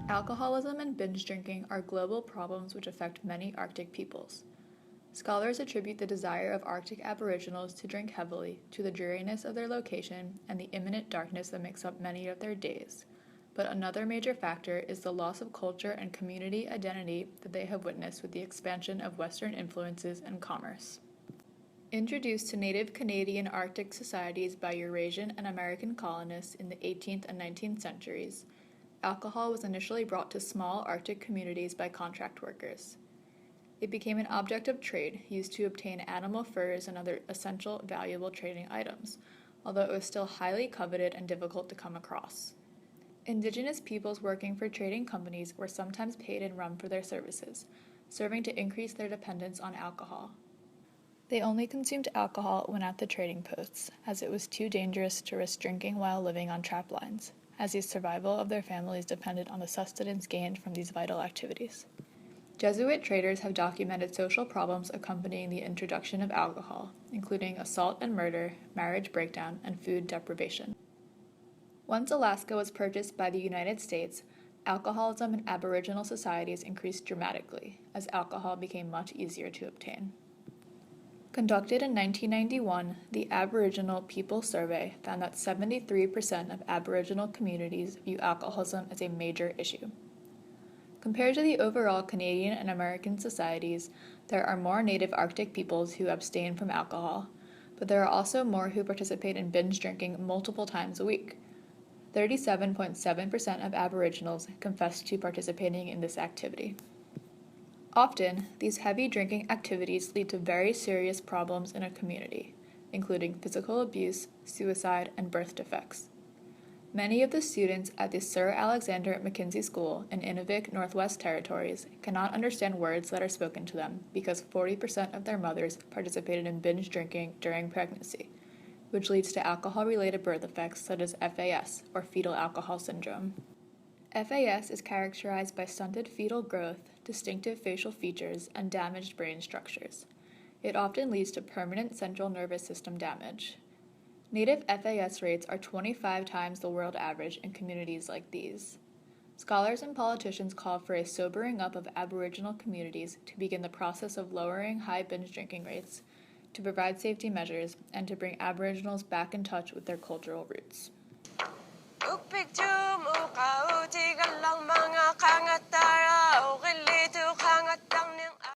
Alcoholism and binge drinking are global problems which affect many Arctic peoples. Scholars attribute the desire of Arctic Aboriginals to drink heavily to the dreariness of their location and the imminent darkness that makes up many of their days. But another major factor is the loss of culture and community identity that they have witnessed with the expansion of Western influences and commerce. Introduced to Native Canadian Arctic societies by Eurasian and American colonists in the 18th and 19th centuries, alcohol was initially brought to small Arctic communities by contract workers. It became an object of trade used to obtain animal furs and other essential, valuable trading items, although it was still highly coveted and difficult to come across. Indigenous peoples working for trading companies were sometimes paid in rum for their services, serving to increase their dependence on alcohol. They only consumed alcohol when at the trading posts, as it was too dangerous to risk drinking while living on trap lines, as the survival of their families depended on the sustenance gained from these vital activities. Jesuit traders have documented social problems accompanying the introduction of alcohol, including assault and murder, marriage breakdown, and food deprivation. Once Alaska was purchased by the United States, alcoholism in Aboriginal societies increased dramatically, as alcohol became much easier to obtain. Conducted in 1991, the Aboriginal People Survey found that 73% of Aboriginal communities view alcoholism as a major issue. Compared to the overall Canadian and American societies, there are more Native Arctic peoples who abstain from alcohol, but there are also more who participate in binge drinking multiple times a week. 37.7% of Aboriginals confess to participating in this activity. Often, these heavy drinking activities lead to very serious problems in a community, including physical abuse, suicide, and birth defects. Many of the students at the Sir Alexander Mackenzie School in Inuvik, Northwest Territories cannot understand words that are spoken to them because 40% of their mothers participated in binge drinking during pregnancy, which leads to alcohol-related birth effects such as FAS, or fetal alcohol syndrome. FAS is characterized by stunted fetal growth, distinctive facial features, and damaged brain structures. It often leads to permanent central nervous system damage. Native FAS rates are 25 times the world average in communities like these. Scholars and politicians call for a sobering up of Aboriginal communities to begin the process of lowering high binge drinking rates, to provide safety measures, and to bring Aboriginals back in touch with their cultural roots. Upik jum ukau tiga lang mga kangatar